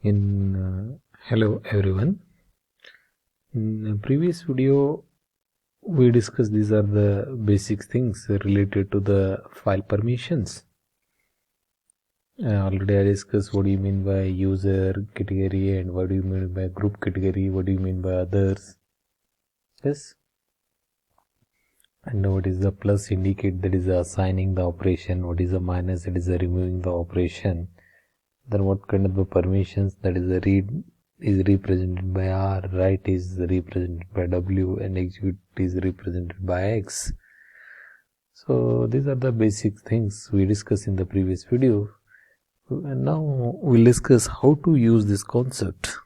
Hello everyone. In the previous video we discussed these are the basic things related to the file permissions. Already I discussed what do you mean by user category and what do you mean by group category, what do you mean by others. Yes. And what is the plus indicate, that is assigning the operation, what is the minus, that is removing the operation. Then what kind of the permissions, that is the read is represented by R, write is represented by W, and execute is represented by X. So these are the basic things we discussed in the previous video, and now we'll discuss how to use this concept.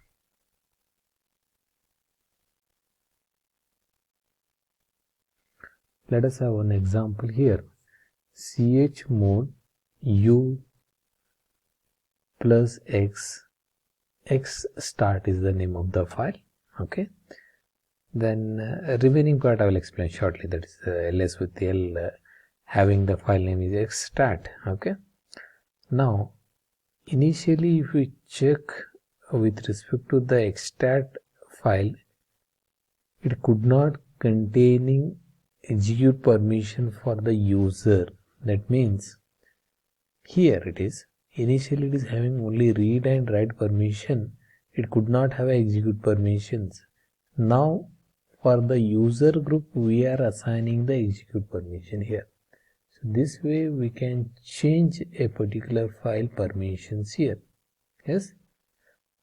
Let us have one example here. chmod u plus x start is the name of the file. Okay, then remaining part I will explain shortly, that is ls with l having the file name is x start. Okay, now initially if we check with respect to the exstat file, it could not containing execute permission for the user. That means here it is, initially it is having only read and write permission, it could not have execute permissions. Now for the user group we are assigning the execute permission here. So this way we can change a particular file permissions here. Yes.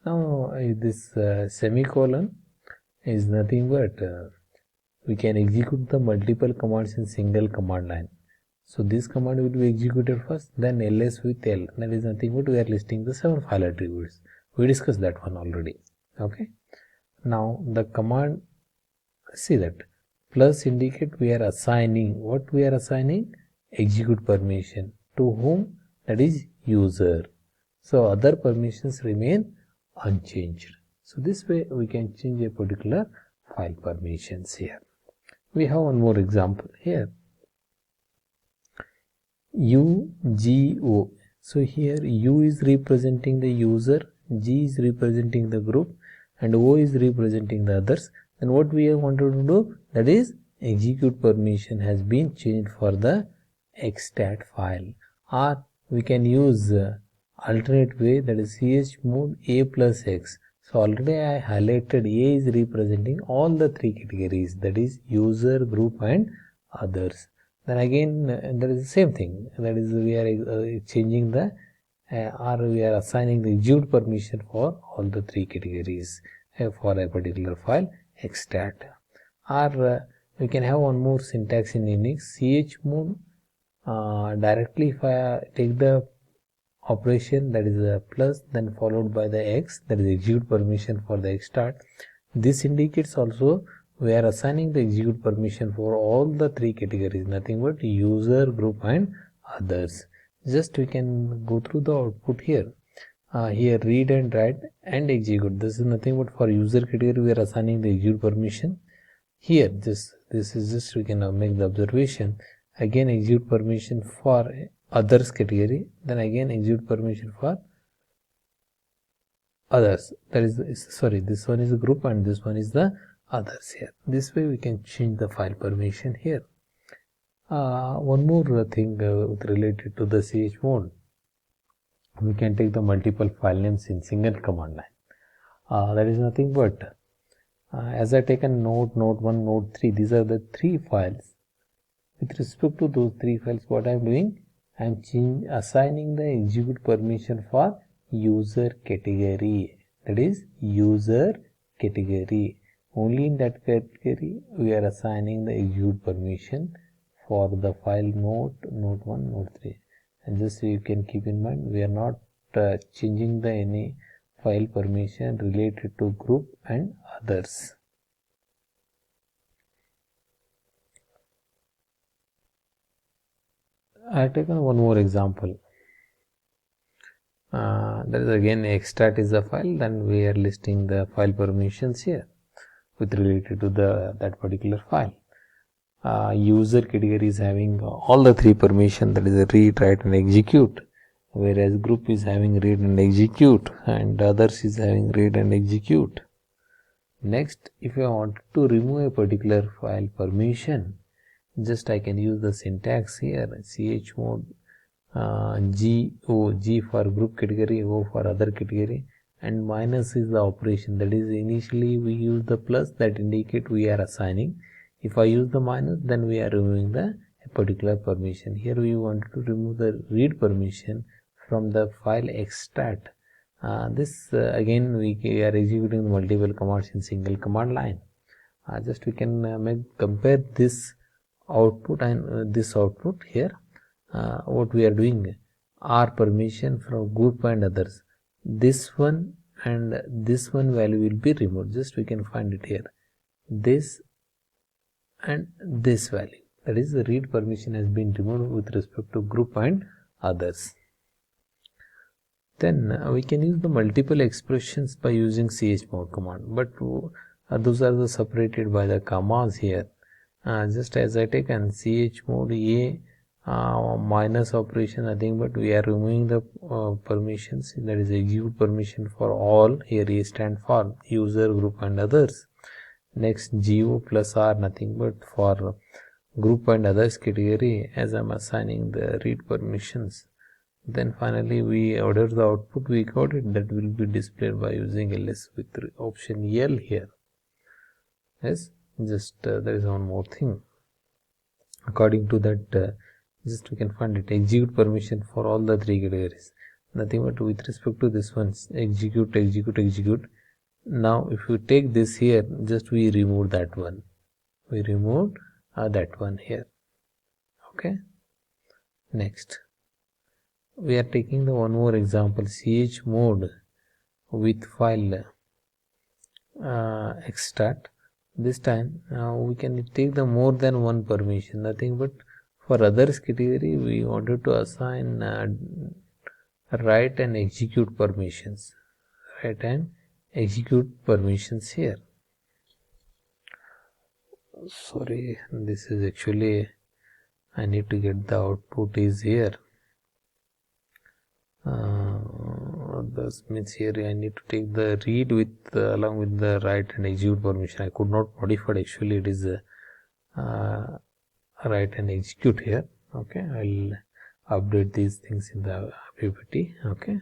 Now this semicolon is nothing but we can execute the multiple commands in single command line. So this command will be executed first, then ls with l, that is nothing but we are listing the 7 file attributes. We discussed that one already. Okay, now the command, see that plus indicate we are assigning, what we are assigning, execute permission to whom, that is user. So other permissions remain unchanged. So this way we can change a particular file permissions here. We have one more example here, ugo. So here u is representing the user, g is representing the group, and o is representing the others. Then what we have wanted to do, that is execute permission has been changed for the exstat file, or we can use alternate way, that is chmod a plus x. So already I highlighted a is representing all the 3 categories, that is user, group and others. Then again that is the same thing, that is we are changing the or we are assigning the execute permission for all the 3 categories for a particular file exstat. Or we can have one more syntax in Unix, chmod directly if I take the operation, that is a plus, then followed by the x, that is execute permission for the exstart. This indicates also we are assigning the execute permission for all the 3 categories, nothing but user, group and others. Just we can go through the output here. Here read and write and execute, this is nothing but for user category we are assigning the execute permission. Here this is just we can make the observation, again execute permission for others category, then again execute permission for others, that is sorry, this one is the group and this one is the others here. This way we can change the file permission here. One more thing related to the chmod, we can take the multiple file names in single command line. That is nothing but as I taken node 1, node 3, these are the 3 files. With respect to those 3 files, what I am doing, I am assigning the execute permission for user category, that is user category. Only in that category we are assigning the execute permission for the file node 1, node 3. And just so you can keep in mind, we are not changing the any file permission related to group and others. I have taken one more example. That is again exstat is the file, then we are listing the file permissions here with related to that particular file. User category is having all the 3 permission, that is read, write and execute. whereas group is having read and execute and others is having read and execute. Next, if I want to remove a particular file permission, just I can use the syntax here, chmod G for group category, O for other category, and minus is the operation. That is, initially we use the plus that indicate we are assigning. If I use the minus, then we are removing the particular permission. Here we want to remove the read permission from the file extract. Again we are executing multiple commands in single command line. Just we can compare this output and this output here. What we are doing, R permission from group and others, this one and this one value will be removed. Just we can find it here, this and this value, that is the read permission has been removed with respect to group and others. Then we can use the multiple expressions by using chmod command, but those are the separated by the commas here. Just as I take and chmod a minus operation, nothing but we are removing the permissions, that is execute permission for all. Here A stand for user, group and others. Next go plus R, nothing but for group and others category, as I am assigning the read permissions. Then finally we order the output we got it, that will be displayed by using ls with option L here. Yes, just there is one more thing. According to that, just we can find it, execute permission for all the three categories, nothing but with respect to this one, execute. Now if you take this here, just we remove that one, we removed that one here. Okay, next we are taking the one more example, chmod with file extract. This time we can take the more than one permission, nothing but for others category we wanted to assign write and execute permissions, here. Sorry, this is actually, I need to get the output is here. This means here I need to take the read with along with the write and execute permission. I could not modify, actually it is write and execute here. Okay, I'll update these things in the PPT. Okay,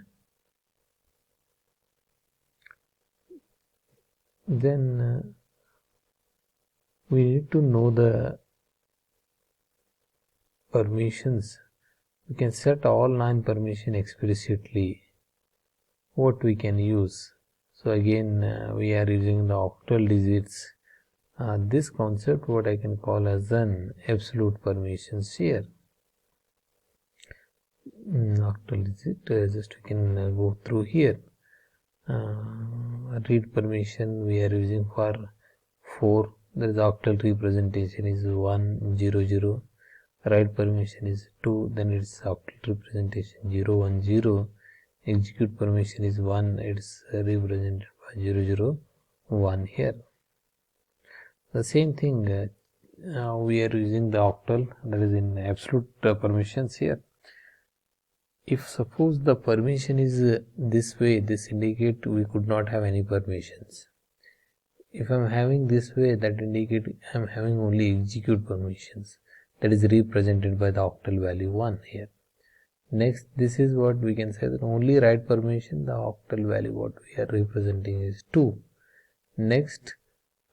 then we need to know the permissions. We can set all 9 permission explicitly. What we can use, so again we are using the octal digits. This concept what I can call as an absolute permissions here. Octal digit, just we can go through here. Read permission we are using for 4, there is octal representation is 1 0 0, write permission is 2, then it's octal representation 0 1 0, execute permission is 1, it's represented by 0 0 1 here. The same thing we are using the octal, that is in absolute permissions here. If suppose the permission is this way, this indicate we could not have any permissions. If I am having this way, that indicate I am having only execute permissions, that is represented by the octal value 1 here. Next, this is what we can say, that only write permission, the octal value what we are representing is 2. Next,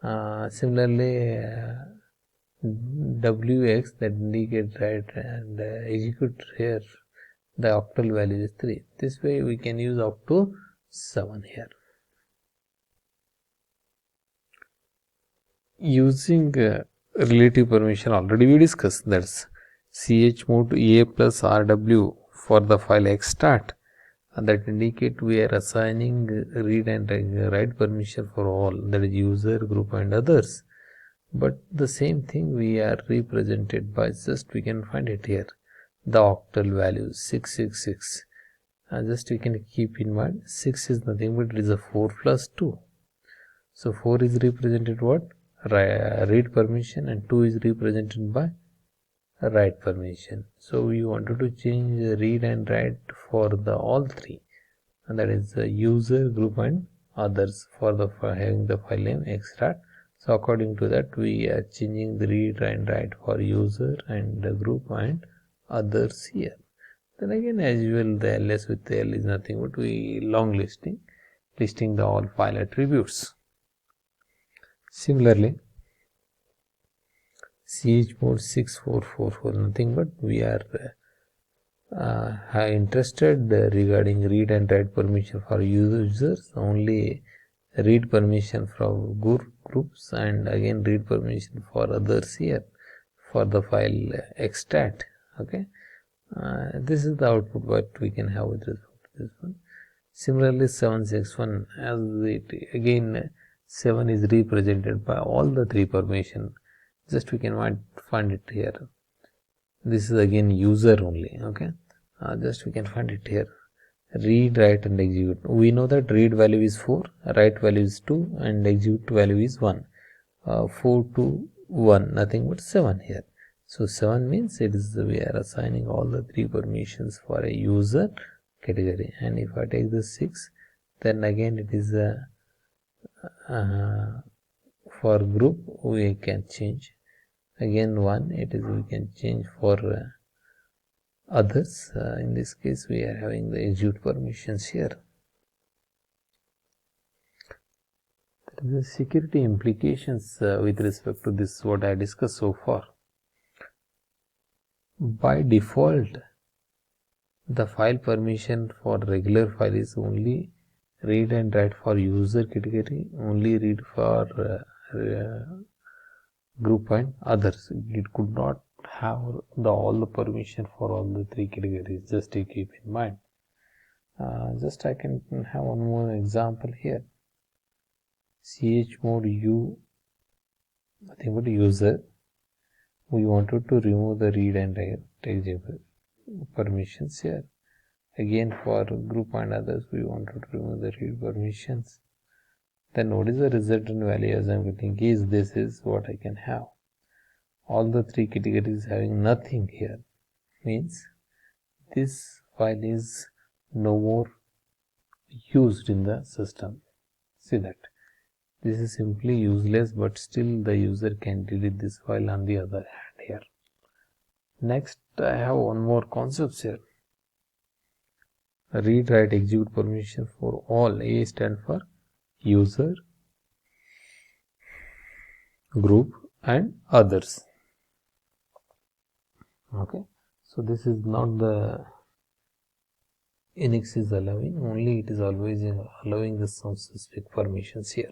similarly wx, that indicate write and execute, here the octal value is 3. This way we can use up to 7 here. Using relative permission already we discussed, that's chmod a plus rw for the file extract, and that indicate we are assigning read and write permission for all, that is user, group and others. But the same thing we are represented by, just we can find it here, the octal value 666. Just we can keep in mind 6 is nothing but it is a 4 plus 2. So 4 is represented what? Read permission, and 2 is represented by write permission. So we wanted to change read and write for the all three, and that is the user, group and others for having the file name extract. So according to that, we are changing the read and write for user and the group and others here. Then again, as usual, the ls with L is nothing but we long listing the all file attributes. Similarly, chmod 6444, nothing but we are interested regarding read and write permission for users, only read permission from groups, and again read permission for others here for the file extract. Okay, this is the output what we can have with respect to this one. Similarly, 761, as it again 7 is represented by all the three permission. Just we can find it here. This is again user only. Okay, just we can find it here. Read, write and execute. We know that read value is 4, write value is 2 and execute value is 1. 4 to 1, nothing but 7 here. So 7 means it is we are assigning all the three permissions for a user category. And if I take the 6, then again it is for group we can change. Again 1, it is we can change for others. In this case we are having the execute permissions here. The security implications with respect to this what I discussed so far. By default, the file permission for regular file is only read and write for user category, only read for group and others. It could not have all the permission for all the three categories. Just to keep in mind. Just I can have one more example here. chmod u, nothing but user. We wanted to remove the read and write permissions here. Again for group and others, we wanted to remove the read permissions. Then what is the resultant value as I'm getting is this is what I can have. All the three categories having nothing here means this file is no more used in the system. See that this is simply useless, but still the user can delete this file on the other hand here. Next, I have one more concept here. Read, write, execute permission for all. A stand for user, group and others. Okay, so this is not the Unix is allowing, only it is always allowing the some specific permissions here.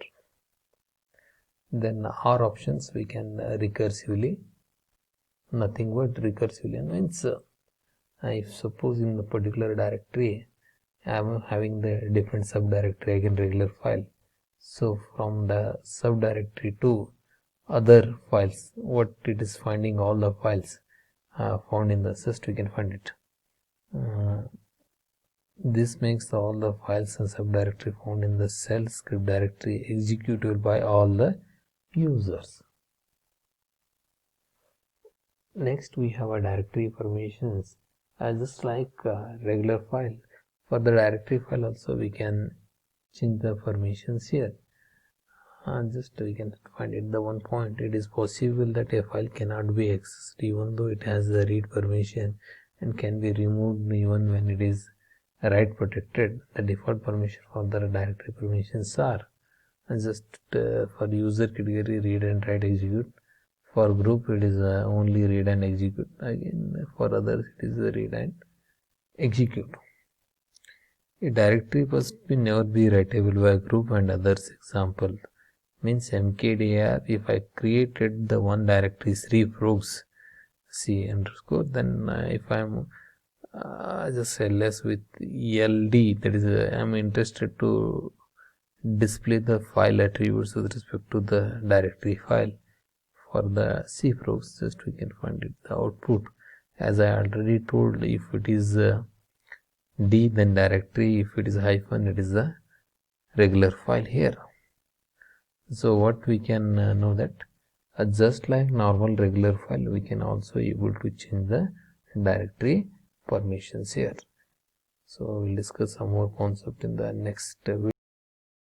Then our options we can recursively, nothing but recursively means if suppose in the particular directory I am having the different subdirectory again regular file, so from the subdirectory to other files, what it is finding all the files found in the system, we can find it. This makes all the files and subdirectory found in the shell script directory executable by all the users. Next we have a directory permissions, just like regular file. For the directory file also we can change the permissions here. Just we can find it the one point. It is possible that a file cannot be accessed even though it has the read permission and can be removed even when it is write protected. The default permission for the directory permissions are just for user category read and write execute. For group it is only read and execute. Again for others it is read and execute. A directory must never be writable by group and others. Example means mkdir. If I created the one directory sriprogs c underscore, then if I am just ls with eld, that is I am interested to display the file attributes with respect to the directory file. For the cprogs, just we can find it the output. As I already told, if it is d then directory, if it is hyphen it is a regular file here. So what we can know that just like normal regular file, we can also able to change the directory permissions here. So we'll discuss some more concept in the next video.